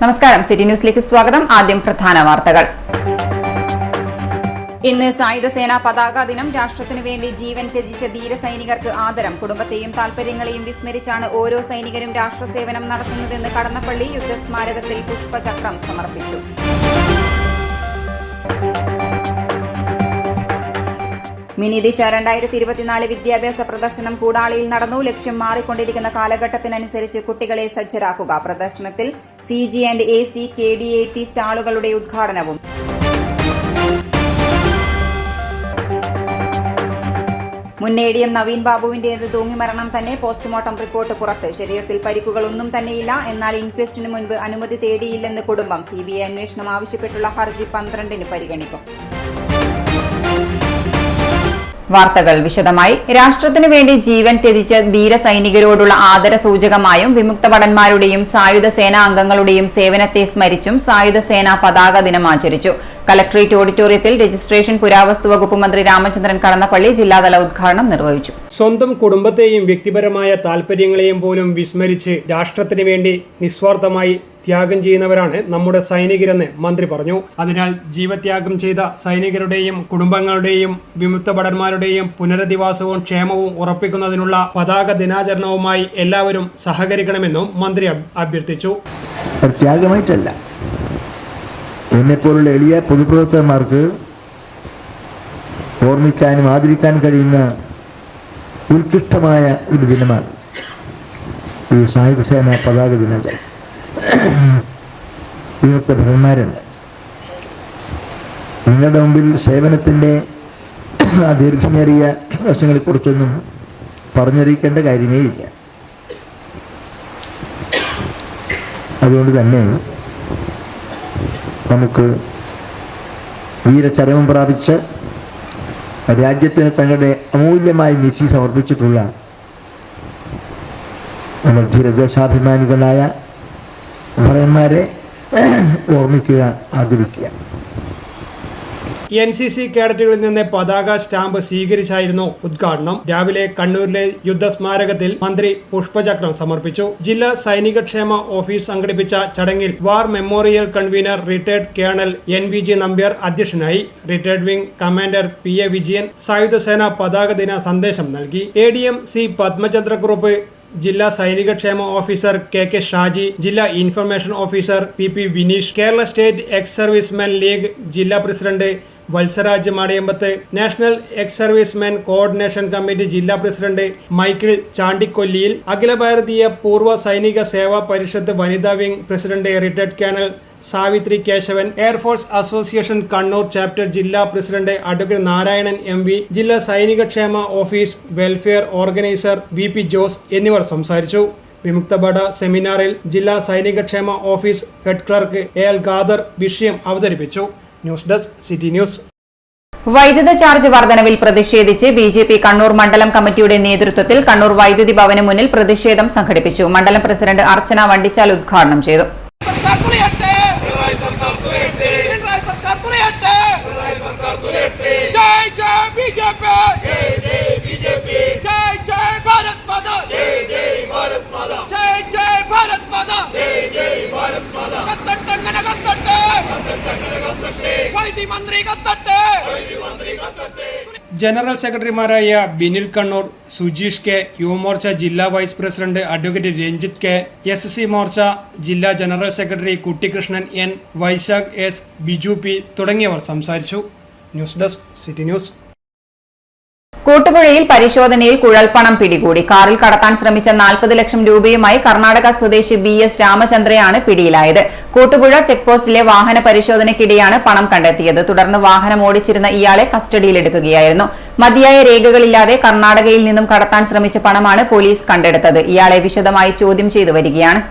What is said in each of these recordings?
നമസ്കാരം, സിറ്റി ന്യൂസിലേക്ക് സ്വാഗതം. ആദ്യം പ്രധാന വാർത്തകൾ. ഇന്ന് സായുധ സേനാ പതാക ദിനം. രാഷ്ട്രത്തിനു വേണ്ടി ജീവൻ ത്യജിച്ച ധീര സൈനികർക്ക് ആദരം. കുടുംബത്തെയും താൽപര്യങ്ങളെയും വിസ്മരിച്ചാണ് ഓരോ സൈനികരും രാഷ്ട്രസേവനം നടത്തുന്നതെന്ന് കടന്നപ്പള്ളി യുദ്ധസ്മാരകത്തിൽ പുഷ്പചക്രം സമർപ്പിച്ചു. മിനി ദിശ 2024 വിദ്യാഭ്യാസ പ്രദർശനം കൂടാളിയിൽ നടന്നു. ലക്ഷ്യം മാറിക്കൊണ്ടിരിക്കുന്ന കാലഘട്ടത്തിനനുസരിച്ച് കുട്ടികളെ സജ്ജരാക്കുക. പ്രദർശനത്തിൽ CG&AC KDAT സ്റ്റാളുകളുടെ ഉദ്ഘാടനവും. മുൻ ADM നവീൻ ബാബുവിന്റേത് തൂങ്ങിമരണം തന്നെ. പോസ്റ്റ്മോർട്ടം റിപ്പോർട്ട് പുറത്ത്. ശരീരത്തിൽ പരിക്കുകളൊന്നും തന്നെയില്ല. എന്നാൽ ഇൻക്വസ്റ്റിന് മുൻപ് അനുമതി തേടിയില്ലെന്ന് കുടുംബം. CBI അന്വേഷണം ആവശ്യപ്പെട്ടുള്ള ഹർജി 12-ന് പരിഗണിക്കും. വാർത്തകൾ വിശദമായി. രാഷ്ട്രത്തിനു വേണ്ടി ജീവൻ ത്യജിച്ച ധീര സൈനികരോടുള്ള ആദര സൂചകമായും വിമുക്ത ഭടന്മാരുടെയും സായുധ സേനാ അംഗങ്ങളുടെയും സേവനത്തെ സ്മരിച്ചും സായുധ സേനാ പതാക ദിനം ആചരിച്ചു. കലക്ടറേറ്റ് ഓഡിറ്റോറിയത്തിൽ രജിസ്ട്രേഷൻ പുരാവസ്തു വകുപ്പ് മന്ത്രി രാമചന്ദ്രൻ കടന്നപ്പള്ളി ജില്ലാതല ഉദ്ഘാടനം നിർവഹിച്ചു. സ്വന്തം കുടുംബത്തെയും വ്യക്തിപരമായ താൽപര്യങ്ങളെയും പോലും വിസ്മരിച്ച് രാഷ്ട്രത്തിനു വേണ്ടി നിസ്വാർത്ഥമായി ത്യാഗം ചെയ്യുന്നവരാണ് നമ്മുടെ സൈനികരെന്ന് മന്ത്രി പറഞ്ഞു. അതിനാൽ ജീവത്യാഗം ചെയ്ത സൈനികരുടെയും കുടുംബങ്ങളുടെയും വിമുക്ത ഭടന്മാരുടെയും പുനരധിവാസവും ക്ഷേമവും ഉറപ്പിക്കുന്നതിനുള്ള പതാക ദിനാചരണവുമായി എല്ലാവരും സഹകരിക്കണമെന്നും മന്ത്രി അഭ്യർത്ഥിച്ചു. ത്യാഗമായിട്ടല്ല, എന്നെപ്പോലുള്ള എളിയ പൊതുപ്രവർത്തകന്മാർക്ക് ഓർമ്മിക്കാനും ആദരിക്കാനും കഴിയുന്ന ഉത്കൃഷ്ടമായ ഒരു ദിനമാണ് ഈ സായുധ സേന പതാക ദിനാചരണം. വിമുക്ത ഭടന്മാരുണ്ട്. നിങ്ങളുടെ മുമ്പിൽ സേവനത്തിൻ്റെ ആ ദീർഘമേറിയ വശങ്ങളെക്കുറിച്ചൊന്നും പറഞ്ഞറിയിക്കേണ്ട കാര്യമേ ഇല്ല. അതുകൊണ്ട് തന്നെ നമുക്ക് വീരചരമം പ്രാപിച്ച് രാജ്യത്തിന് തങ്ങളുടെ അമൂല്യമായ നിധി സമർപ്പിച്ചിട്ടുള്ള നമ്മൾ ധീരദേശാഭിമാനികളായ ഭടന്മാരെ ഓർമ്മിക്കുക, ആദരിക്കുക. NCC കേഡറ്റുകളിൽ നിന്ന് പതാക സ്റ്റാമ്പ് സ്വീകരിച്ചായിരുന്നു ഉദ്ഘാടനം. രാവിലെ കണ്ണൂരിലെ യുദ്ധസ്മാരകത്തിൽ മന്ത്രി പുഷ്പചക്രം സമർപ്പിച്ചു. ജില്ലാ സൈനികക്ഷേമ ഓഫീസ് സംഘടിപ്പിച്ച ചടങ്ങിൽ war memorial convener retired colonel NVG Nambiar അധ്യക്ഷനായി. Retired wing commander PA Vijayan സായുധ സേന പതാക ദിന സന്ദേശം നൽകി. ADM C പത്മചന്ദ്രക്കുറുപ്പ്, ജില്ലാ സൈനികക്ഷേമ ഓഫീസർ KK ഷാജി, ജില്ലാ information officer PP Vineesh, Kerala state ex servicemen league ജില്ലാ president Valsaraj Madayambath, national ex servicemen coordination committee ജില്ലാ പ്രസിഡന്റ് മൈക്കിൾ ചാണ്ടിക്കൊല്ലിയിൽ, അഖില ഭാരതീയ പൂർവ്വ സൈനിക സേവാ പരിഷത്ത് വനിതാ wing president retired colonel Savitri Keshavan, air force association Kannur chapter ജില്ലാ പ്രസിഡന്റ് അഡ്വക്കേറ്റ് നാരായണൻ MV, ജില്ലാ സൈനികക്ഷേമ office welfare organiser VP Jose എന്നിവർ സംസാരിച്ചു. വിമുക്ത ഭട സെമിനാറിൽ ജില്ലാ സൈനികക്ഷേമ office head clerk AL Khader വിഷയം അവതരിപ്പിച്ചു. News desk city news. വൈദ്യുത ചാർജ് വർധനവിൽ പ്രതിഷേധിച്ച് BJP കണ്ണൂർ മണ്ഡലം കമ്മിറ്റിയുടെ നേതൃത്വത്തിൽ കണ്ണൂർ വൈദ്യുതി ഭവന് മുന്നിൽ പ്രതിഷേധം സംഘടിപ്പിച്ചു. മണ്ഡലം പ്രസിഡന്റ് അർച്ചന വണ്ടിച്ചാൽ ഉദ്ഘാടനം ചെയ്തു. ജനറൽ സെക്രട്ടറിമാരായ ബിനിൽ കണ്ണൂർ, സുജീഷ് K, യുവമോർച്ച ജില്ലാ vice president advocate Ranjith K, SC Morcha ജില്ലാ general secretary Kuttikrishnan N, Vaishakh S, Biju P തുടങ്ങിയവർ സംസാരിച്ചു. News desk city news. കൂട്ടുപുഴയിൽ പരിശോധനയിൽ കുഴൽപ്പണം പിടികൂടി. കാറിൽ കടത്താൻ ശ്രമിച്ച 40 ലക്ഷം രൂപയുമായി കർണാടക സ്വദേശി BS രാമചന്ദ്രയാണ് പിടിയിലായത്. കൂട്ടുപുഴ ചെക്ക് പോസ്റ്റിലെ വാഹന പരിശോധനയ്ക്കിടെയാണ് പണം കണ്ടെത്തിയത്. തുടർന്ന് വാഹനം ഓടിച്ചിരുന്ന ഇയാളെ കസ്റ്റഡിയിലെടുക്കുകയായിരുന്നു. മതിയായ രേഖകളില്ലാതെ കർണാടകയിൽ നിന്നും കടത്താൻ ശ്രമിച്ച പണമാണ് പോലീസ് കണ്ടെടുത്തത്. ഇയാളെ വിശദമായി ചോദ്യം ചെയ്തു വരികയാണ്.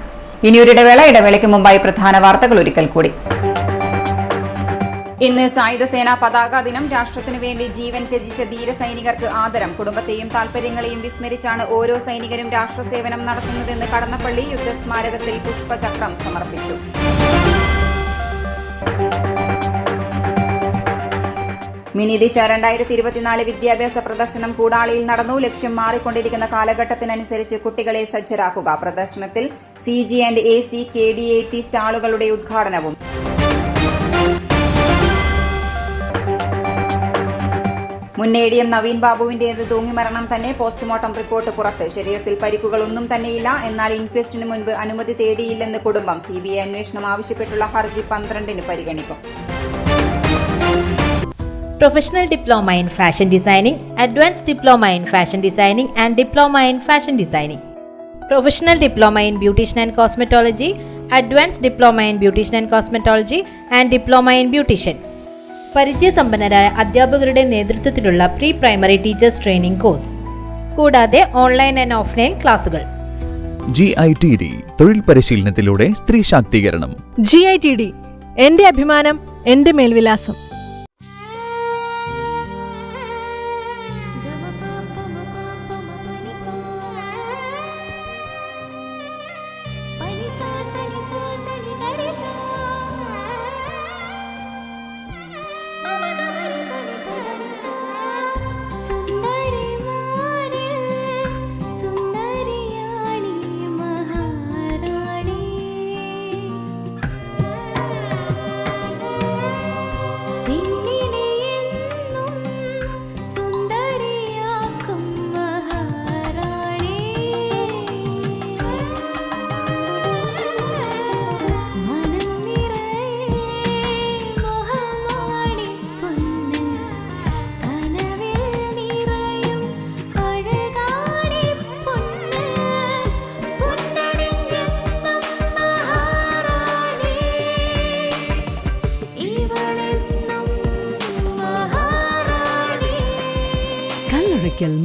ഇടവേളയ്ക്ക് മുമ്പായി പ്രധാന വാർത്തകൾ ഒരിക്കൽ കൂടി. ഇന്ന് സായുധ സേനാ പതാക ദിനം. രാഷ്ട്രത്തിനു വേണ്ടി ജീവൻ ത്യജിച്ച ധീര സൈനികർക്ക് ആദരം. കുടുംബത്തെയും താൽപര്യങ്ങളെയും വിസ്മരിച്ചാണ് ഓരോ സൈനികരും രാഷ്ട്രസേവനം നടത്തുന്നതെന്ന് കടന്നപ്പള്ളി യുദ്ധസ്മാരകത്തിൽ പുഷ്പചക്രം സമർപ്പിച്ചു. മിനി ദിശ 2024 വിദ്യാഭ്യാസ പ്രദർശനം കൂടാളിയിൽ നടന്നു. ലക്ഷ്യം മാറിക്കൊണ്ടിരിക്കുന്ന കാലഘട്ടത്തിനനുസരിച്ച് കുട്ടികളെ സജ്ജരാക്കുക. പ്രദർശനത്തിൽ CG&AC KDAT സ്റ്റാളുകളുടെ ഉദ്ഘാടനവും. മുൻ ADM നവീൻ ബാബുവിന്റേത് തൂങ്ങിമരണം തന്നെ. പോസ്റ്റ്മോർട്ടം റിപ്പോർട്ട് പുറത്ത്. ശരീരത്തിൽ പരിക്കുകളൊന്നും തന്നെയില്ല. എന്നാൽ ഇൻക്വസ്റ്റിന് മുൻപ് അനുമതി തേടിയില്ലെന്ന് കുടുംബം. CBI അന്വേഷണം ആവശ്യപ്പെട്ടുള്ള ഹർജി 12-ന് പരിഗണിക്കും. Professional Diploma in Fashion Designing, Advanced Diploma in Fashion Designing and Diploma in Fashion Designing. Professional Diploma in Beautician and Cosmetology, Advanced Diploma in Beautician and Cosmetology and Diploma in Beautician. പരിചയസമ്പന്നരായ അധ്യാപകരുടെ നേതൃത്വത്തിലുള്ള pre primary teachers training course, കൂടാതെ online and offline ക്ലാസുകൾ. GITD തൊഴിൽ പരിശീലനത്തിലൂടെ സ്ത്രീ ശാക്തീകരണം. GITD എന്റെ അഭിമാനം, എന്റെ മേൽവിലാസം.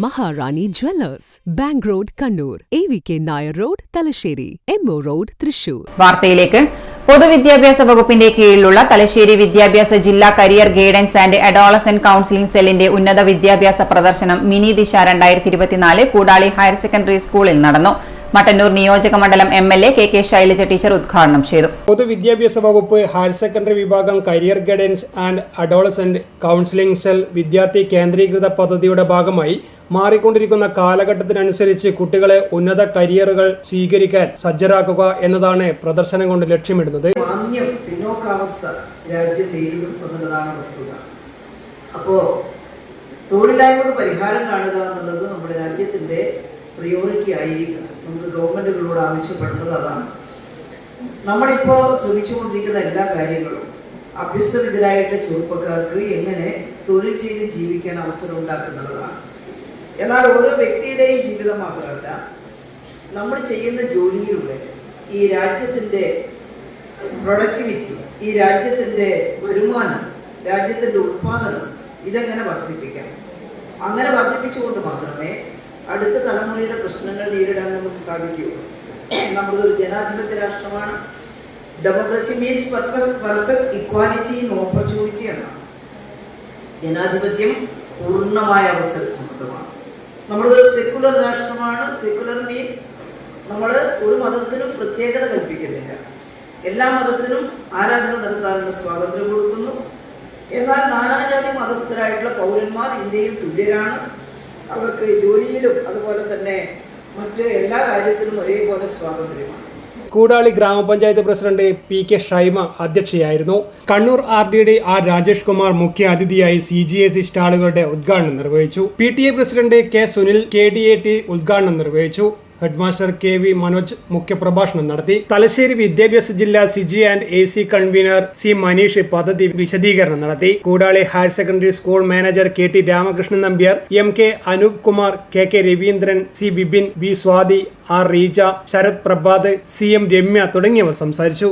Maharani Jewellers, Bank Road, Kannur, AVK Nair Road, Talasheri, MO Road, Thrissur. വാർത്തയിലേക്ക്. പൊതുവിദ്യാഭ്യാസ വകുപ്പിന്റെ കീഴിലുള്ള തലശ്ശേരി വിദ്യാഭ്യാസ ജില്ലാ career guidance and adolescent counselling സെല്ലിന്റെ ഉന്നത വിദ്യാഭ്യാസ പ്രദർശനം മിനി ദിശ 2024 കൂടാളി ഹയർ സെക്കൻഡറി സ്കൂളിൽ നടന്നു. മട്ടന്നൂർ നിയോജക മണ്ഡലം MLA KK ശൈലജ ടീച്ചർ ഉദ്ഘാടനം ചെയ്തു. പൊതുവിദ്യാഭ്യാസ വകുപ്പ് ഹയർ സെക്കൻഡറി വിഭാഗം career guidance and adolescent counselling cell വിദ്യാർത്ഥി കേന്ദ്രീകൃത പദ്ധതിയുടെ ഭാഗമായി മാറിക്കൊണ്ടിരിക്കുന്ന കാലഘട്ടത്തിനനുസരിച്ച് കുട്ടികളെ ഉന്നത കരിയറുകൾ സ്വീകരിക്കാൻ സജ്ജരാക്കുക എന്നതാണ് പ്രദർശനം കൊണ്ട് ലക്ഷ്യമിടുന്നത്. പിന്നോക്കാവസ്ഥ രാജ്യം നേരിടും എന്നുള്ളതാണ് വസ്തുത. അപ്പോൾ തൊഴിലില്ലായ്മക്ക് പരിഹാരം കാണുക എന്നുള്ളത് നമ്മുടെ രാജ്യത്തിൻ്റെ പ്രിയോറിറ്റി ആയിരിക്കണം. നമുക്ക് ഗവൺമെൻറ്റുകളോട് ആവശ്യപ്പെടുന്നത് അതാണ്. നമ്മളിപ്പോൾ ശ്രമിച്ചുകൊണ്ടിരിക്കുന്ന എല്ലാ കാര്യങ്ങളും അഭ്യസ്തവിദ്യരായിട്ടുള്ള ചെറുപ്പക്കാർക്ക് എങ്ങനെ തൊഴിൽ ചെയ്ത് ജീവിക്കാൻ അവസരം ഉണ്ടാക്കുന്നതാണ്. എന്നാൽ ഓരോ വ്യക്തിയുടെയും ജീവിതം മാത്രമല്ല, നമ്മൾ ചെയ്യുന്ന ജോലിയിലൂടെ ഈ രാജ്യത്തിൻ്റെ പ്രൊഡക്ടിവിറ്റി, ഈ രാജ്യത്തിൻ്റെ വരുമാനം, രാജ്യത്തിൻ്റെ ഉത്പാദനം ഇതെങ്ങനെ വർദ്ധിപ്പിക്കാം. അങ്ങനെ വർദ്ധിപ്പിച്ചുകൊണ്ട് മാത്രമേ അടുത്ത തലമുറയുടെ പ്രശ്നങ്ങൾ നേരിടാൻ നമുക്ക് സാധിക്കുകയുള്ളൂ. നമ്മളൊരു ജനാധിപത്യ രാഷ്ട്രമാണ്. Democracy means perfect equality in opportunity എന്നാണ്. ജനാധിപത്യം പൂർണ്ണമായ അവസര സമത്വമാണ്. നമ്മളൊരു സെക്കുലർ രാഷ്ട്രമാണ്. സെക്കുലർ മീൻസ് നമ്മൾ ഒരു മതത്തിനും പ്രത്യേകത കൽപ്പിക്കുന്നില്ല. എല്ലാ മതത്തിനും ആരാധന നടത്താനുള്ള സ്വാതന്ത്ര്യം കൊടുക്കുന്നു. എന്നാൽ നാനാജാതി മതസ്ഥരായിട്ടുള്ള പൗരന്മാർ ഇന്ത്യയിൽ തുല്യരാണ്. അവർക്ക് ജോലിയിലും അതുപോലെ തന്നെ മറ്റ് എല്ലാ കാര്യത്തിലും ഒരേപോലെ സ്വാതന്ത്ര്യമാണ്. കൂടാളി ഗ്രാമപഞ്ചായത്ത് പ്രസിഡന്റ് PK ഷൈമ അധ്യക്ഷയായിരുന്നു. കണ്ണൂർ RDD R രാജേഷ് കുമാർ മുഖ്യ അതിഥിയായി CGAC സ്റ്റാളുകളുടെ ഉദ്ഘാടനം നിർവഹിച്ചു. PTA president K Sunil KDAT ഉദ്ഘാടനം നിർവഹിച്ചു. ഹെഡ്മാസ്റ്റർ KV മനോജ് മുഖ്യപ്രഭാഷണം നടത്തി. തലശ്ശേരി വിദ്യാഭ്യാസ ജില്ലാ CG&AC കൺവീനർ C മനീഷ് പദ്ധതി വിശദീകരണം നടത്തി. Koodali higher secondary school manager KT Ramakrishnan Nambiar, MK Anoop Kumar, KK Raveendran, C Bibin, B Swathi, R Reeja, Sarath Prabhath, CM Ramya തുടങ്ങിയവർ സംസാരിച്ചു.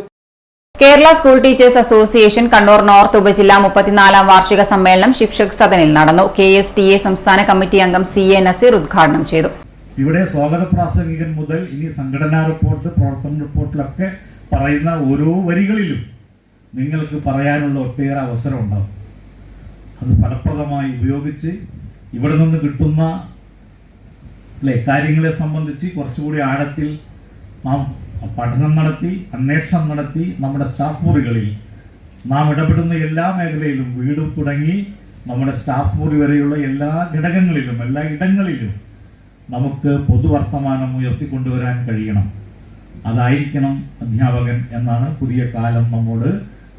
Kerala school teachers association Kannur north ഉപജില്ല 34ാം വാർഷിക സമ്മേളനം ശിക്ഷക് സദനിൽ നടന്നു. KSTA സംസ്ഥാന കമ്മിറ്റി അംഗം CA നസീർ ഉദ്ഘാടനം ചെയ്തു. ഇവിടെ സ്വാഗത പ്രാസംഗികൻ മുതൽ ഇനി സംഘടനാ റിപ്പോർട്ട്, പ്രവർത്തന റിപ്പോർട്ടിലൊക്കെ പറയുന്ന ഓരോ വരികളിലും നിങ്ങൾക്ക് പറയാനുള്ള ഒട്ടേറെ അവസരം ഉണ്ടാകും. അത് ഫലപ്രദമായി ഉപയോഗിച്ച് ഇവിടെ നിന്ന് കിട്ടുന്ന കാര്യങ്ങളെ സംബന്ധിച്ച് കുറച്ചുകൂടി ആഴത്തിൽ നാം പഠനം നടത്തി, അന്വേഷണം നടത്തി, നമ്മുടെ സ്റ്റാഫ് മുറികളിൽ നാം ഇടപെടുന്ന എല്ലാ മേഖലയിലും വീടും തുടങ്ങി നമ്മുടെ സ്റ്റാഫ് മുറി വരെയുള്ള എല്ലാ ഘടകങ്ങളിലും എല്ലാ ഇടങ്ങളിലും നമുക്ക് പൊതുവർത്തമാനം ഉയർത്തിക്കൊണ്ടുവരാൻ കഴിയണം. അതായിരിക്കണം അധ്യാപകൻ എന്നാണ് പുതിയ കാലം നമ്മോട്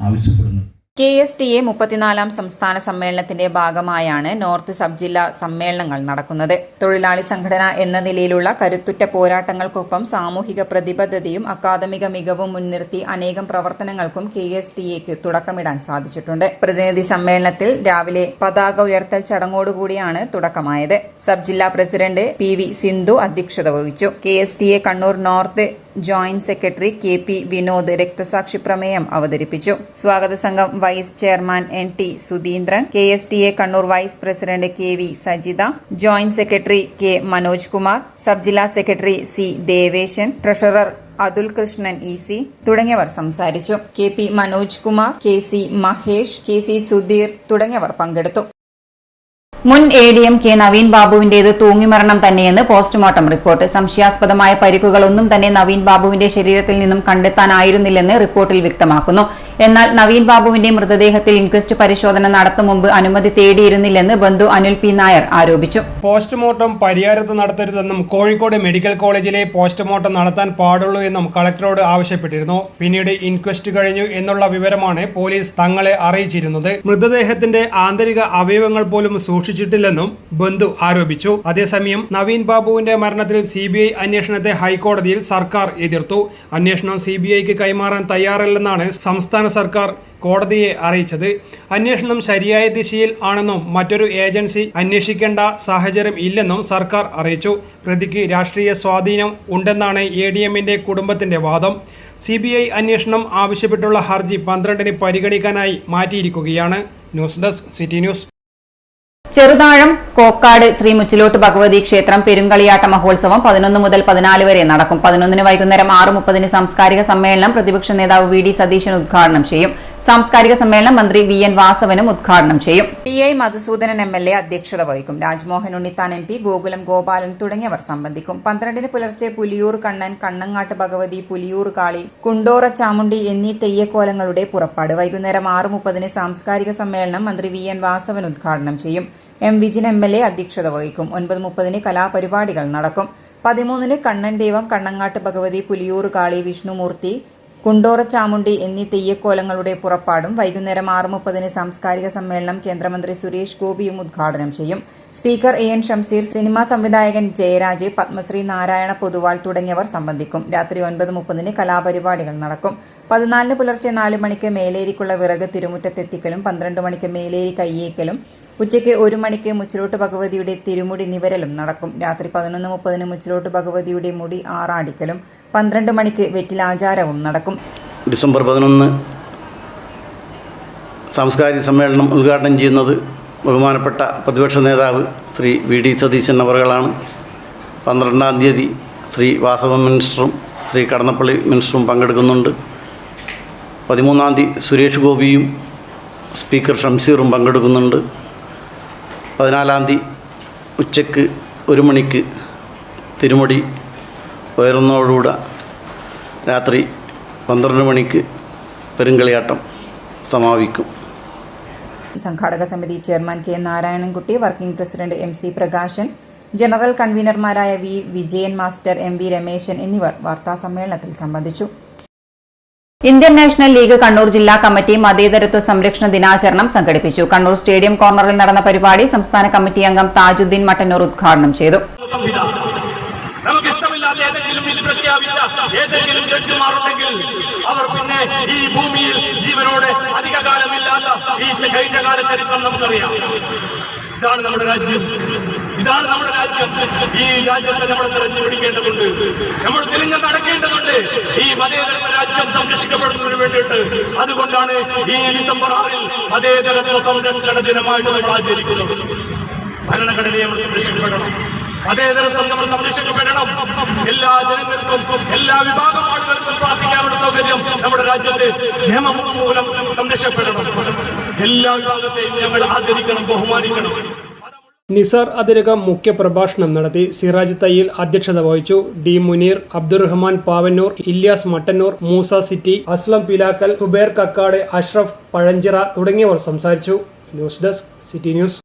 ആവശ്യപ്പെടുന്നത്. KSTA 34 സംസ്ഥാന സമ്മേളനത്തിന്റെ ഭാഗമായാണ് നോർത്ത് സബ് ജില്ലാ സമ്മേളനങ്ങൾ നടക്കുന്നത്. തൊഴിലാളി സംഘടന എന്ന നിലയിലുള്ള കരുത്തുറ്റ പോരാട്ടങ്ങൾക്കൊപ്പം സാമൂഹിക പ്രതിബദ്ധതയും അക്കാദമിക മികവും മുൻനിർത്തി അനേകം പ്രവർത്തനങ്ങൾക്കും KSTAക്ക് തുടക്കമിടാൻ സാധിച്ചിട്ടുണ്ട്. പ്രതിനിധി സമ്മേളനത്തിൽ രാവിലെ പതാക ഉയർത്തൽ ചടങ്ങോടുകൂടിയാണ് തുടക്കമായത്. സബ് ജില്ലാ പ്രസിഡന്റ് PV സിന്ധു അധ്യക്ഷത വഹിച്ചു. KSTA Kannur north joint secretary KP Vinod രക്തസാക്ഷി പ്രമേയം അവതരിപ്പിച്ചു. സ്വാഗത സംഘം vice chairman NT Sudheendran, KSTA Kannur vice president KV Sajitha, joint secretary K Manoj Kumar, sub ജില്ലാ secretary C Deveshan, treasurer Athul Krishnan EC തുടങ്ങിയവർ സംസാരിച്ചു. KP Manoj Kumar, KC Mahesh, KC Sudheer തുടങ്ങിയവർ പങ്കെടുത്തു. മുൻ ADM K നവീൻ ബാബുവിന്റേത് തൂങ്ങിമരണം തന്നെയെന്ന് പോസ്റ്റ്മോർട്ടം റിപ്പോർട്ട്. സംശയാസ്പദമായ പരിക്കുകളൊന്നും തന്നെ നവീൻ ബാബുവിന്റെ ശരീരത്തിൽ നിന്നും കണ്ടെത്താനായിരുന്നില്ലെന്ന് റിപ്പോർട്ടിൽ വ്യക്തമാക്കുന്നു. എന്നാൽ നവീൻ ബാബുവിന്റെ മൃതദേഹത്തിൽ ഇൻക്വസ്റ്റ് പരിശോധന നടത്തും മുമ്പ് അനുമതി തേടിയിരുന്നില്ലെന്ന് ബന്ധു അനിൽ P നായർ ആരോപിച്ചു. പോസ്റ്റ്മോർട്ടം പരിയാരത്ത് നടത്തരുതെന്നും കോഴിക്കോട് മെഡിക്കൽ കോളേജിലെ പോസ്റ്റ്മോർട്ടം നടത്താൻ പാടുള്ളൂ എന്നും കളക്ടറോട് ആവശ്യപ്പെട്ടിരുന്നു. പിന്നീട് ഇൻക്വസ്റ്റ് കഴിഞ്ഞു എന്നുള്ള വിവരമാണ് പോലീസ് തങ്ങളെ അറിയിച്ചിരുന്നത്. മൃതദേഹത്തിന്റെ ആന്തരിക അവയവങ്ങൾ പോലും സൂക്ഷിച്ചിട്ടില്ലെന്നും ബന്ധു ആരോപിച്ചു. അതേസമയം നവീൻ ബാബുവിന്റെ മരണത്തിൽ CBI അന്വേഷണത്തെ ഹൈക്കോടതിയിൽ സർക്കാർ എതിർത്തു. അന്വേഷണം CBIക്ക് കൈമാറാൻ തയ്യാറല്ലെന്നാണ് സംസ്ഥാന സർക്കാർ കോടതിയെ അറിയിച്ചത്. അന്വേഷണം ശരിയായ ദിശയിൽ ആണെന്നും മറ്റൊരു ഏജൻസി അന്വേഷിക്കേണ്ട സാഹചര്യം ഇല്ലെന്നും സർക്കാർ അറിയിച്ചു. പ്രതിക്ക് രാഷ്ട്രീയ സ്വാധീനം ഉണ്ടെന്നാണ് ADMന്റെ കുടുംബത്തിന്റെ വാദം. CBI അന്വേഷണം ആവശ്യപ്പെട്ടുള്ള ഹർജി 12-ന് പരിഗണിക്കാനായി മാറ്റിയിരിക്കുകയാണ്. News desk city news. Cheruthazham Kokkad Sree Muchilot Bhagavathi ക്ഷേത്രം പെരുങ്കളിയാട്ട മഹോത്സവം 11 മുതൽ 14 വരെ നടക്കും. 11-ന് വൈകുന്നേരം 6:30-ന് സാംസ്കാരിക സമ്മേളനം പ്രതിപക്ഷ നേതാവ് VD സതീശൻ ഉദ്ഘാടനം ചെയ്യും. സാംസ്കാരിക സമ്മേളനം മന്ത്രി VN വാസവനും ഉദ്ഘാടനം ചെയ്യും. TI മധുസൂദനൻ MLA അധ്യക്ഷത വഹിക്കും. രാജ്മോഹൻ ഉണ്ണിത്താൻ MP, ഗോകുലം ഗോപാലൻ തുടങ്ങിയവർ സംബന്ധിക്കും. 12-ന് പുലർച്ചെ പുലിയൂർ കണ്ണൻ, കണ്ണങ്ങാട്ട് ഭഗവതി, പുലിയൂർ കാളി, കുണ്ടോറ ചാമുണ്ടി എന്നീ തെയ്യക്കോലങ്ങളുടെ പുറപ്പാട്. വൈകുന്നേരം 6:30-ന് സാംസ്കാരിക സമ്മേളനം മന്ത്രി VN വാസവൻ ഉദ്ഘാടനം ചെയ്യും. M വിജിൻ MLA അധ്യക്ഷത വഹിക്കും. 9:30-ന് കലാപരിപാടികൾ നടക്കും. 13-ന് കണ്ണൻ ദൈവം, കണ്ണങ്ങാട്ട് ഭഗവതി, പുലിയൂർ കാളി, വിഷ്ണുമൂർത്തി, കുണ്ടോറ ചാമുണ്ടി എന്നീ തെയ്യക്കോലങ്ങളുടെ പുറപ്പാടും. വൈകുന്നേരം 6:30-ന് സാംസ്കാരിക സമ്മേളനം കേന്ദ്രമന്ത്രി സുരേഷ് ഗോപിയും ഉദ്ഘാടനം ചെയ്യും. സ്പീക്കർ AN ഷംസീർ, സിനിമാ സംവിധായകൻ ജയരാജ്, പത്മശ്രീ നാരായണ പൊതുവാൾ തുടങ്ങിയവർ സംബന്ധിക്കും. രാത്രി 9:30-ന് കലാപരിപാടികൾ നടക്കും. 14-ന് പുലർച്ചെ 4 മണിക്ക് മേലേരിക്കുള്ള വിറക് തിരുമുറ്റത്തെത്തിക്കലും 12 മണിക്ക് മേലേരി കയ്യേക്കലും ഉച്ചയ്ക്ക് 1 മണിക്ക് മുച്ചിലോട്ട് ഭഗവതിയുടെ തിരുമുടി നിവരലും നടക്കും. രാത്രി 11:30-ന് മുച്ചിലോട്ട് ഭഗവതിയുടെ മുടി ആറാടിക്കലും 12 മണിക്ക് വെറ്റിലാചാരവും നടക്കും. ഡിസംബർ 11 സാംസ്കാരിക സമ്മേളനം ഉദ്ഘാടനം ചെയ്യുന്നത് ബഹുമാനപ്പെട്ട പ്രതിപക്ഷ നേതാവ് ശ്രീ VD സതീശൻ അവറുകളാണ്. 12-ാം തീയതി ശ്രീ വാസവൻ മിനിസ്റ്ററും ശ്രീ കടന്നപ്പള്ളി മിനിസ്റ്ററും പങ്കെടുക്കുന്നുണ്ട്. 13-ാം തീയതി സുരേഷ് ഗോപിയും സ്പീക്കർ ഷംസീറും പങ്കെടുക്കുന്നുണ്ട്. 14-ാം തീയതി ഉച്ചയ്ക്ക് 1 മണിക്ക് തിരുമുടി ഉയർന്നതോടുകൂടെ രാത്രി 12 മണിക്ക് പെരുങ്കളിയാട്ടം സമാപിക്കും. സംഘാടക സമിതി chairman K Narayanankutty, working president MC Prakashan, general കൺവീനർമാരായ V Vijayan master, MV Rameshan എന്നിവർ വാർത്താസമ്മേളനത്തിൽ സംബന്ധിച്ചു. ഇന്ത്യൻ നാഷണൽ ലീഗ് കണ്ണൂർ ജില്ലാ കമ്മിറ്റി മതേതരത്വ സംരക്ഷണ ദിനാചരണം സംഘടിപ്പിച്ചു. കണ്ണൂർ സ്റ്റേഡിയം കോർണറിൽ നടന്ന പരിപാടി സംസ്ഥാന കമ്മിറ്റി അംഗം താജുദ്ദീൻ മട്ടന്നൂർ ഉദ്ഘാടനം ചെയ്തു. നമുക്കിഷ്ടമില്ലാത്ത ഏതെങ്കിലും വിധി പ്രഖ്യാപിച്ച ഏതെങ്കിലും ജഡ്ജിമാരുണ്ടെങ്കിൽ അവർ പിന്നെ ഈ ഭൂമിയിൽ ജീവനോടെ അധികകാലമില്ലാത്ത ഈ കഴിഞ്ഞകാല ചരിത്രം നമുക്കറിയാം. ഇതാണ് നമ്മുടെ രാജ്യം, ഇതാണ് നമ്മുടെ രാജ്യം. ഈ രാജ്യത്തെ നമ്മൾ തിരഞ്ഞു പിടിക്കേണ്ടതുണ്ട്, നമ്മൾ തിരിഞ്ഞു നടക്കേണ്ടതുണ്ട്. ഈ മതേതരത്വ രാജ്യം സംരക്ഷിക്കപ്പെടുന്നതിന് വേണ്ടിയിട്ട് അതുകൊണ്ടാണ് ഈ ഡിസംബർ 6 മതേതരത്വ സംരക്ഷണ ദിനമായിട്ട് നമ്മൾ ആചരിക്കുന്നത്. ഭരണഘടനയെ നമ്മൾ സംരക്ഷിക്കപ്പെടണം, മതേതരത്വം നമ്മൾ സംരക്ഷിക്കപ്പെടണം. എല്ലാ ജനങ്ങൾക്കും എല്ലാ വിഭാഗം ആളുകൾക്കും പ്രാർത്ഥിക്കാനുള്ള സൗകര്യം നമ്മുടെ രാജ്യത്തെ നിയമം മൂലം സംരക്ഷിക്കപ്പെടണം. എല്ലാ വിഭാഗത്തെയും ഞങ്ങൾ ആദരിക്കണം, ബഹുമാനിക്കണം. നിസാർ അതിരകം മുഖ്യപ്രഭാഷണം നടത്തി. സിറാജ് തയ്യിൽ അധ്യക്ഷത വഹിച്ചു. D മുനീർ, അബ്ദുറഹ്മാൻ പാവന്നൂർ, ഇല്യാസ് മട്ടന്നൂർ, മൂസ സിറ്റി, അസ്ലം പിലാക്കൽ, സുബേർ കക്കാട്, അഷ്റഫ് പഴഞ്ചിറ തുടങ്ങിയവർ സംസാരിച്ചു. News desk city news.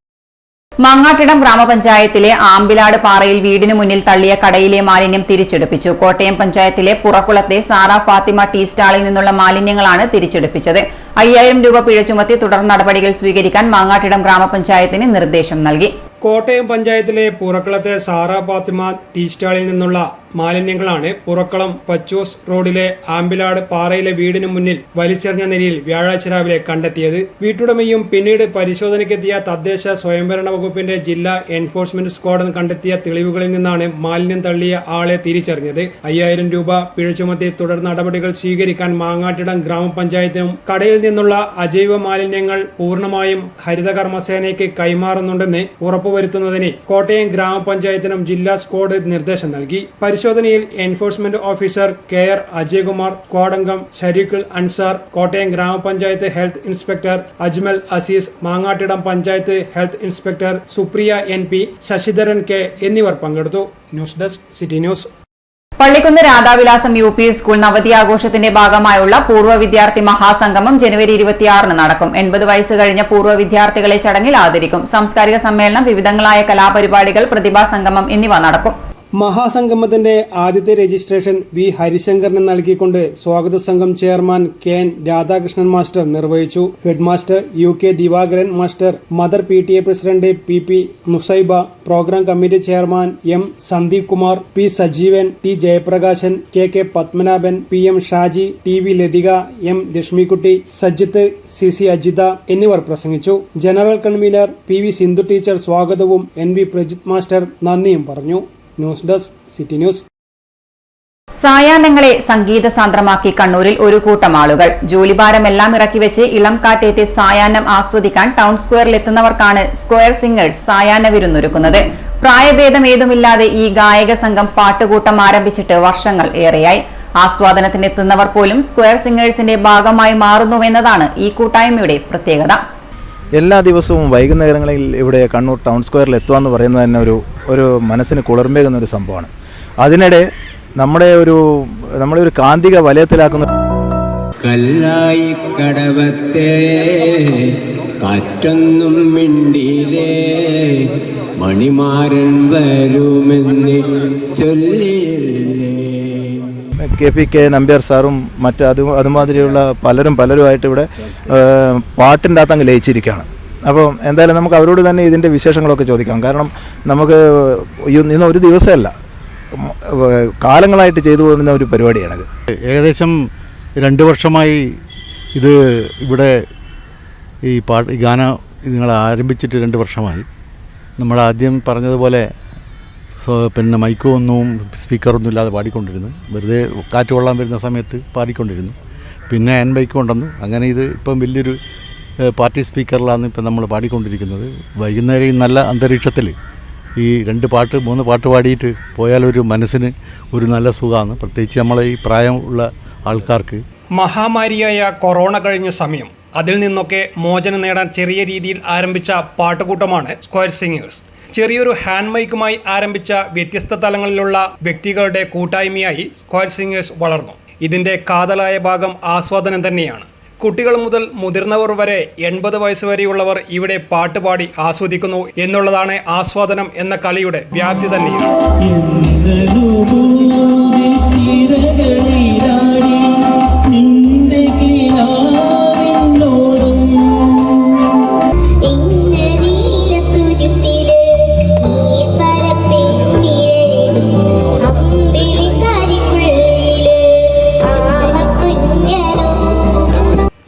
Mangattidam ഗ്രാമപഞ്ചായത്തിലെ ആമ്പിലാട് പാറയിൽ വീടിന് മുന്നിൽ തള്ളിയ കടയിലെ മാലിന്യം തിരിച്ചെടുപ്പിച്ചു. കോട്ടയം പഞ്ചായത്തിലെ പുറക്കുളത്തെ സാറ ഫാത്തിമ ടീ സ്റ്റാളിൽ നിന്നുള്ള മാലിന്യങ്ങളാണ് തിരിച്ചെടുപ്പിച്ചത്. 5000 രൂപ പിഴ ചുമത്തി തുടർ നടപടികൾ സ്വീകരിക്കാൻ മാങ്ങാട്ടിടം ഗ്രാമപഞ്ചായത്തിന് നിർദ്ദേശം നൽകി. കോട്ടയം പഞ്ചായത്തിലെ പുറക്കളത്തെ സാറ ഫാത്തിമ ടീ സ്റ്റാളിൽ നിന്നുള്ള മാലിന്യങ്ങളാണ് പുറക്കളം പച്ചൂസ് റോഡിലെ ആമ്പിലാട് പാറയിലെ വീടിന് മുന്നിൽ വലിച്ചെറിഞ്ഞ നിലയിൽ വ്യാഴാഴ്ച രാവിലെ കണ്ടെത്തിയത്. വീട്ടുടമയും പിന്നീട് പരിശോധനയ്ക്കെത്തിയ തദ്ദേശ സ്വയംഭരണ വകുപ്പിന്റെ ജില്ലാ എൻഫോഴ്സ്മെന്റ് സ്ക്വാഡ് കണ്ടെത്തിയ തെളിവുകളിൽ നിന്നാണ് മാലിന്യം തള്ളിയ ആളെ തിരിച്ചറിഞ്ഞത്. 5000 രൂപ പിഴ ചുമത്തി തുടർ നടപടികൾ സ്വീകരിക്കാൻ മാങ്ങാട്ടിടം ഗ്രാമപഞ്ചായത്തിനും കടയിൽ നിന്നുള്ള അജൈവ മാലിന്യങ്ങൾ പൂർണ്ണമായും ഹരിതകർമ്മസേനയ്ക്ക് കൈമാറുന്നുണ്ടെന്ന് ഉറപ്പുവരുത്തുന്നതിന് കോട്ടയം ഗ്രാമപഞ്ചായത്തിനും ജില്ലാ സ്ക്വാഡ് നിർദ്ദേശം നൽകി. പരിശോധനയിൽ എൻഫോഴ്സ്മെന്റ് ഓഫീസർ KR അജയ്കുമാർ, സ്ക്വാഡംഗം ഷരീഖുൽ അൻസാർ, കോട്ടയം ഗ്രാമപഞ്ചായത്ത് health inspector Ajmal Azeez, Mangattidam panchayat health inspector Supriya NP, Sasidharan K എന്നിവർ പങ്കെടുത്തു. News desk city news. Pallikkunnu Radhavilasam UP school നവതി ആഘോഷത്തിന്റെ ഭാഗമായുള്ള പൂർവ്വ വിദ്യാർത്ഥി മഹാസംഗമം ജനുവരി 26 നടക്കും. 80 വയസ്സ് കഴിഞ്ഞ പൂർവ്വ വിദ്യാർത്ഥികളെ ചടങ്ങിൽ ആദരിക്കും. സാംസ്കാരിക സമ്മേളനം, വിവിധങ്ങളായ കലാപരിപാടികൾ, പ്രതിഭാ സംഗമം എന്നിവ നടക്കും. മഹാസംഗമത്തിന്റെ ആദ്യത്തെ രജിസ്ട്രേഷൻ V ഹരിശങ്കറിന് നൽകിക്കൊണ്ട് സ്വാഗത സംഘം ചെയർമാൻ KN രാധാകൃഷ്ണൻ മാസ്റ്റർ നിർവഹിച്ചു. Head master UK Divakaran master, mother PTA president PP Nusaiba, programme committee chairman M Sandeep Kumar, P Sajeevan, T Jayaprakashan, KK Padmanabhan, PM Shaji, TV Lathika, M Lakshmikutty, Sajith, CC Ajitha എന്നിവർ പ്രസംഗിച്ചു. General convener PV Sindhu teacher സ്വാഗതവും NV പ്രജിത് മാസ്റ്റർ നന്ദിയും പറഞ്ഞു. News desk city news. സായാഹ്നങ്ങളെ സംഗീത സാന്ദ്രമാക്കി കണ്ണൂരിൽ ഒരു കൂട്ടം ആളുകൾ. ജോലിഭാരമെല്ലാം ഇറക്കിവെച്ച് ഇളം കാറ്റേറ്റ് സായാഹ്നം ആസ്വദിക്കാൻ ടൗൺ സ്ക്വയറിൽ എത്തുന്നവർക്കാണ് സ്ക്വയർ സിംഗേഴ്സ് സായാഹ്ന വിരുന്നൊരുക്കുന്നത്. പ്രായഭേദം ഏതുമില്ലാതെ ഈ ഗായക സംഘം പാട്ടുകൂട്ടം ആരംഭിച്ചിട്ട് വർഷങ്ങൾ ഏറെയായി. ആസ്വാദനത്തിനെത്തുന്നവർ പോലും സ്ക്വയർ സിംഗേഴ്സിന്റെ ഭാഗമായി മാറുന്നുവെന്നതാണ് ഈ കൂട്ടായ്മയുടെ പ്രത്യേകത. എല്ലാ ദിവസവും വൈകുന്നേരങ്ങളിൽ ഇവിടെ കണ്ണൂർ ടൗൺ സ്ക്വയറിൽ എത്തുക എന്ന് പറയുന്നത് തന്നെ ഒരു മനസ്സിന് കുളിർമേകുന്ന ഒരു സംഭവമാണ്. അതിനിടെ നമ്മളെ ഒരു കാന്തിക വലയത്തിലാക്കുന്ന കല്ലായി കടവത്തെ കാറ്റൊന്നും മിണ്ടിയിലേ മണിമാരൻ വരുമെന്ന് ചൊല്ലിയില്ലേ. KPK നമ്പ്യാർ സാറും അതുമാതിരിയുള്ള പലരുമായിട്ട് ഇവിടെ പാട്ടിൻ്റെ അകത്ത് അങ്ങ് ലയിച്ചിരിക്കുകയാണ്. അപ്പോൾ എന്തായാലും നമുക്ക് അവരോട് തന്നെ ഇതിൻ്റെ വിശേഷങ്ങളൊക്കെ ചോദിക്കാം. കാരണം നമുക്ക് ഇന്ന് ഒരു ദിവസമല്ല, കാലങ്ങളായിട്ട് ചെയ്തു പോകുന്ന ഒരു പരിപാടിയാണിത്. ഏകദേശം 2 വർഷമായി ഇത് ഇവിടെ ഈ ഗാന നിങ്ങൾ ആരംഭിച്ചിട്ട് 2 വർഷമായി. നമ്മൾ ആദ്യം പറഞ്ഞതുപോലെ പിന്നെ മൈക്കൊന്നും സ്പീക്കറൊന്നും ഇല്ലാതെ പാടിക്കൊണ്ടിരുന്നു. വെറുതെ കാറ്റ് കൊള്ളാൻ വരുന്ന സമയത്ത് പാടിക്കൊണ്ടിരുന്നു. പിന്നെ ബൈക്ക് കൊണ്ടുവന്നു. അങ്ങനെ ഇത് ഇപ്പം വലിയൊരു പാർട്ടി സ്പീക്കറിലാണ് ഇപ്പം നമ്മൾ പാടിക്കൊണ്ടിരിക്കുന്നത്. വൈകുന്നേരം നല്ല അന്തരീക്ഷത്തിൽ ഈ 2 പാട്ട് 3 പാട്ട് പാടിയിട്ട് പോയാൽ ഒരു മനസ്സിന് ഒരു നല്ല സുഖമാണ്. പ്രത്യേകിച്ച് നമ്മളെ ഈ പ്രായമുള്ള ആൾക്കാർക്ക്. മഹാമാരിയായ കൊറോണ കഴിഞ്ഞ സമയം അതിൽ നിന്നൊക്കെ മോചനം നേടാൻ ചെറിയ രീതിയിൽ ആരംഭിച്ച പാട്ടുകൂട്ടമാണ് സ്ക്വയർ സിംഗേഴ്സ്. ചെറിയൊരു ഹാൻഡ് മൈക്കുമായി ആരംഭിച്ച വ്യത്യസ്ത തലങ്ങളിലുള്ള വ്യക്തികളുടെ കൂട്ടായ്മയായി സ്ക്വയർ സിംഗേഴ്സ് വളർന്നു. ഇതിന്റെ കാതലായ ഭാഗം ആസ്വാദനം തന്നെയാണ്. കുട്ടികൾ മുതൽ മുതിർന്നവർ വരെ 80 വയസ്സ് വരെയുള്ളവർ ഇവിടെ പാട്ടുപാടി ആസ്വദിക്കുന്നു എന്നുള്ളതാണ് ആസ്വാദനം എന്ന കളിയുടെ വ്യാപ്തി തന്നെയാണ്.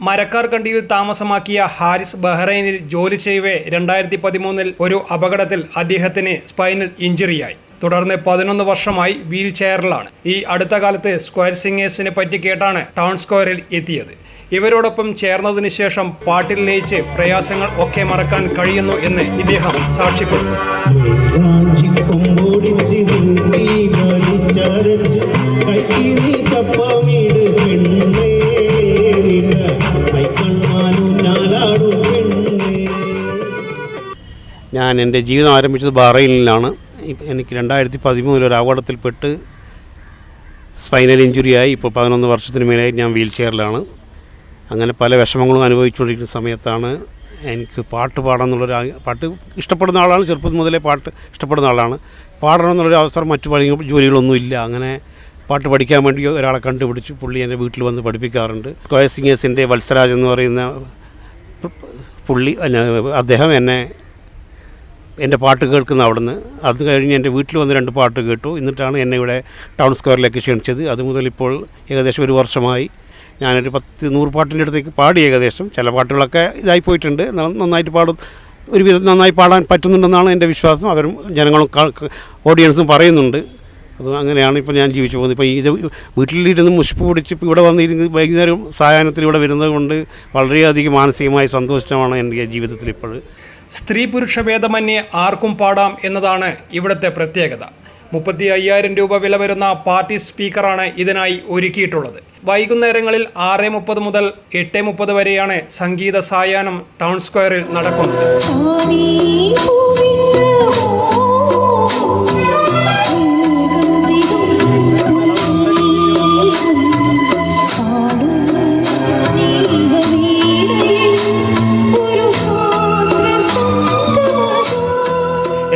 മരക്കാർ കണ്ടിയിൽ താമസമാക്കിയ ഹാരിസ് ബഹ്റൈനിൽ ജോലി ചെയ്യവേ 2013 ഒരു അപകടത്തിൽ അദ്ദേഹത്തിന് സ്പൈനൽ ഇഞ്ചുറിയായി. തുടർന്ന് 11 വർഷമായി വീൽ ചെയറിലാണ്. ഈ അടുത്ത കാലത്ത് സ്ക്വയർ സിംഗേഴ്സിനെ പറ്റി കേട്ടാണ് ടൗൺ സ്ക്വയറിൽ എത്തിയത്. ഇവരോടൊപ്പം ചേർന്നതിന് ശേഷം പാട്ടിൽ ലയിച്ച് പ്രയാസങ്ങൾ ഒക്കെ മറക്കാൻ കഴിയുന്നു എന്ന് ഇദ്ദേഹം സാക്ഷ്യപ്പെടുന്നു. ഞാൻ എൻ്റെ ജീവിതം ആരംഭിച്ചത് ബഹ്റൈനിലാണ്. എനിക്ക് 2013 ഒരു അപകടത്തിൽപ്പെട്ട് സ്പൈനൽ ഇഞ്ചുറിയായി. ഇപ്പോൾ 11 വർഷത്തിന് മേലായി ഞാൻ വീൽ ചെയറിലാണ്. അങ്ങനെ പല വിഷമങ്ങളും അനുഭവിച്ചുകൊണ്ടിരിക്കുന്ന സമയത്താണ് എനിക്ക് പാട്ട് പാടാമെന്നുള്ളൊരു പാട്ട് ഇഷ്ടപ്പെടുന്ന ആളാണ്. ചെറുപ്പം മുതലേ പാട്ട് ഇഷ്ടപ്പെടുന്ന ആളാണ്. പാടണമെന്നുള്ളൊരു അവസരം മറ്റു ജോലികളൊന്നുമില്ല. അങ്ങനെ പാട്ട് പഠിക്കാൻ വേണ്ടി ഒരാളെ കണ്ടുപിടിച്ചു. പുള്ളി എൻ്റെ വീട്ടിൽ വന്ന് പഠിപ്പിക്കാറുണ്ട്. സ്ക്വയർ സിംഗേഴ്സിൻ്റെ വത്സരാജ് എന്ന് പറയുന്ന പുള്ളി അദ്ദേഹം എൻ്റെ പാട്ട് കേൾക്കുന്ന അവിടുന്ന്. അത് കഴിഞ്ഞ് എൻ്റെ വീട്ടിൽ വന്ന് 2 പാട്ട് കേട്ടു. എന്നിട്ടാണ് എന്നെ ഇവിടെ ടൗൺ സ്ക്വയറിലേക്ക് ക്ഷണിച്ചത്. അതുമുതൽ ഇപ്പോൾ ഏകദേശം 1 വർഷമായി ഞാനൊരു 100 പാട്ടിൻ്റെ അടുത്തേക്ക് പാടി. ഏകദേശം ചില പാട്ടുകളൊക്കെ ഇതായി പോയിട്ടുണ്ട്. നന്നായിട്ട് ഒരുവിധം നന്നായി പാടാൻ പറ്റുന്നുണ്ടെന്നാണ് എൻ്റെ വിശ്വാസം. അവരും ജനങ്ങളും ഓഡിയൻസും പറയുന്നുണ്ട്. അത് അങ്ങനെയാണ് ഇപ്പോൾ ഞാൻ ജീവിച്ചു പോകുന്നത്. ഇപ്പോൾ ഇത് വീട്ടിലിരുന്ന് മുഷിപ്പ് പിടിച്ച് ഇപ്പോൾ ഇവിടെ വന്നിരുന്ന് വൈകുന്നേരം സായാഹ്നത്തിൽ ഇവിടെ വരുന്നത് കൊണ്ട് വളരെയധികം മാനസികമായി സന്തോഷമാണ് എൻ്റെ ജീവിതത്തിൽ ഇപ്പോൾ. സ്ത്രീ പുരുഷ ഭേദമന്യേ ആർക്കും പാടാം എന്നതാണ് ഇവിടുത്തെ പ്രത്യേകത. 35,000 രൂപ വില വരുന്ന പാർട്ടി സ്പീക്കറാണ് ഇതിനായി ഒരുക്കിയിട്ടുള്ളത്. വൈകുന്നേരങ്ങളിൽ 6:30 മുതൽ 8:30 വരെയാണ് സംഗീത സായാഹ്നം ടൗൺ സ്ക്വയറിൽ നടക്കുന്നത്.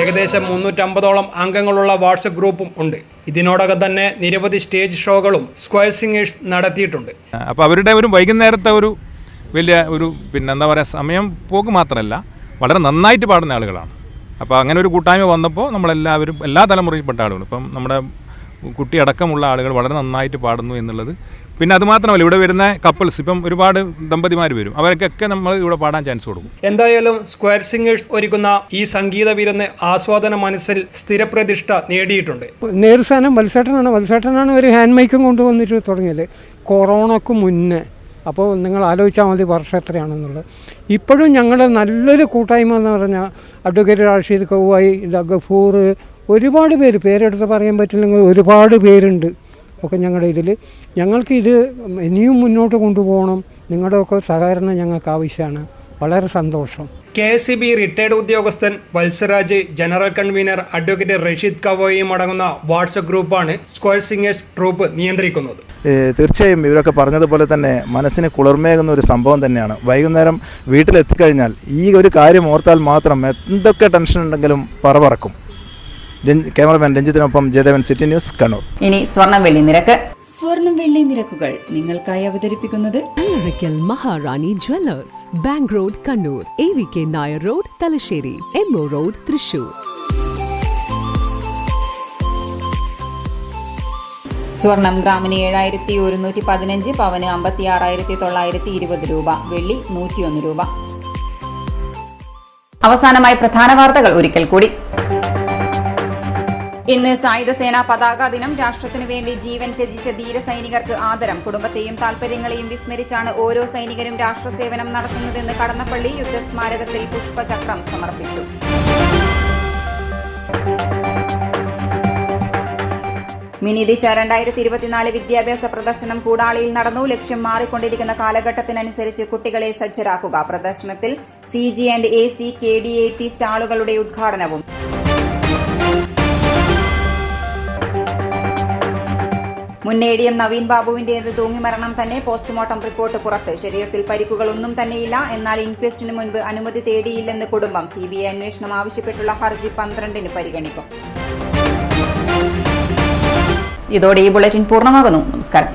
ഏകദേശം 350ഓളം അംഗങ്ങളുള്ള വാട്സപ്പ് ഗ്രൂപ്പും ഉണ്ട്. ഇതിനോടകം തന്നെ നിരവധി സ്റ്റേജ് ഷോകളും സ്ക്വയർ സിംഗേഴ്സ് നടത്തിയിട്ടുണ്ട്. അപ്പോൾ അവരുടെ ഒരു വൈകുന്നേരത്തെ ഒരു വലിയ ഒരു എന്താ പറയുക സമയം പോക്ക് മാത്രമല്ല, വളരെ നന്നായിട്ട് പാടുന്ന ആളുകളാണ്. അപ്പോൾ അങ്ങനെ ഒരു കൂട്ടായ്മ വന്നപ്പോൾ നമ്മളെല്ലാവരും എല്ലാ തലമുറയിൽപ്പെട്ട ആളുകളും ഇപ്പം നമ്മുടെ കുട്ടിയടക്കമുള്ള ആളുകൾ വളരെ നന്നായിട്ട് പാടുന്നു എന്നുള്ളത്. പിന്നെ അതുമാത്രമല്ല, ഇവിടെ വരുന്ന കപ്പിൾസ് ഇപ്പം ഒരുപാട് ദമ്പതിമാർ വരും. അവർക്കൊക്കെ നമ്മൾ ഇവിടെ പാടാൻ ചാൻസ് കൊടുക്കും. എന്തായാലും സ്ക്വയർ സിംഗേഴ്സ് ഒരുക്കുന്ന ഈ സംഗീത വിരുന്ന് ആസ്വാദന മനസ്സിൽ സ്ഥിരപ്രതിഷ്ഠ നേടിയിട്ടുണ്ട്. നേർസ്ഥാനം വത്സേട്ടനാണ് ഒരു ഹാൻഡ് മൈക്കും കൊണ്ടുവന്നിട്ട് തുടങ്ങിയത് കൊറോണക്ക് മുന്നേ. അപ്പോൾ നിങ്ങൾ ആലോചിച്ചാൽ മതി വർഷം എത്രയാണെന്നുള്ളത്. ഇപ്പോഴും ഞങ്ങളുടെ നല്ലൊരു കൂട്ടായ്മ എന്ന് പറഞ്ഞാൽ അഡ്വക്കേറ്റ് റാഷിദ് കൗവായി, ഗഫൂർ, ഒരുപാട് പേരെടുത്ത് പറയാൻ പറ്റില്ലെങ്കിൽ ഒരുപാട് പേരുണ്ട് ഒക്കെ ഞങ്ങളുടെ ഇതിൽ. ഞങ്ങൾക്ക് ഇത് ഇനിയും മുന്നോട്ട് കൊണ്ടുപോകണം. നിങ്ങളുടെയൊക്കെ സഹകരണം ഞങ്ങൾക്ക് ആവശ്യമാണ്. വളരെ സന്തോഷം. KSEB റിട്ടയർഡ് ഉദ്യോഗസ്ഥൻ Valsaraj, general convener advocate Rasheed കവോയും അടങ്ങുന്ന വാട്സപ്പ് ഗ്രൂപ്പാണ് സ്ക്വയർ സിംഗേഴ്സ് ട്രൂപ്പ് നിയന്ത്രിക്കുന്നത്. തീർച്ചയായും ഇവരൊക്കെ പറഞ്ഞതുപോലെ തന്നെ മനസ്സിന് കുളിർമേകുന്ന ഒരു സംഭവം തന്നെയാണ്. വൈകുന്നേരം വീട്ടിലെത്തിക്കഴിഞ്ഞാൽ ഈ ഒരു കാര്യം ഓർത്താൽ മാത്രം എന്തൊക്കെ ടെൻഷൻ ഉണ്ടെങ്കിലും പറക്കും. ക്യാമറമാൻ രഞ്ജിത്തിനൊപ്പം ജയദേവൻ, സിറ്റി ന്യൂസ്, കണ്ണൂർ. ഇനി സ്വർണം വെള്ളി നിരക്ക്. സ്വർണം വെള്ളി നിരക്കുകൾ നിങ്ങൾക്കായി അവതരിപ്പിക്കുന്നത് Allarackal Maharani jewellers, bank road, Kannur, AVK Nair road, Thalassery, MO road, Thrissur. സ്വർണം ഗ്രാമിന് 7,115, പവന് 56,920 രൂപ, വെള്ളി 101 രൂപ. അവസാനമായി പ്രധാന വാർത്തകൾ ഒരിക്കൽ കൂടി. ഇന്ന് സായുധ സേനാ പതാക ദിനം. രാഷ്ട്രത്തിനു വേണ്ടി ജീവൻ ത്യജിച്ച ധീര സൈനികർക്ക് ആദരം. കുടുംബത്തെയും താൽപര്യങ്ങളെയും വിസ്മരിച്ചാണ് ഓരോ സൈനികരും രാഷ്ട്രസേവനം നടത്തുന്നതെന്ന് കടന്നപ്പള്ളി യുദ്ധസ്മാരകത്തിൽ പുഷ്പചക്രം സമർപ്പിച്ചു. മിനി ദിശ 2024 വിദ്യാഭ്യാസ പ്രദർശനം കൂടാളിയിൽ നടന്നു. ലക്ഷ്യം മാറിക്കൊണ്ടിരിക്കുന്ന കാലഘട്ടത്തിനനുസരിച്ച് കുട്ടികളെ സജ്ജരാക്കുക. പ്രദർശനത്തിൽ CG&AC KDAT സ്റ്റാളുകളുടെ ഉദ്ഘാടനവും. മുൻ ADM നവീൻ ബാബുവിന്റേത് തൂങ്ങിമരണം തന്നെ. പോസ്റ്റ്മോർട്ടം റിപ്പോർട്ട് പുറത്ത്. ശരീരത്തിൽ പരിക്കുകളൊന്നും തന്നെയില്ല. എന്നാൽ ഇൻക്വസ്റ്റിന് മുൻപ് അനുമതി തേടിയില്ലെന്ന് കുടുംബം. CBI അന്വേഷണം ആവശ്യപ്പെട്ടുള്ള ഹർജി 12-ന് പരിഗണിക്കും. ഇതോടെ ഈ ബുള്ളറ്റിൻ പൂർണ്ണമാകുന്നു. നമസ്കാരം.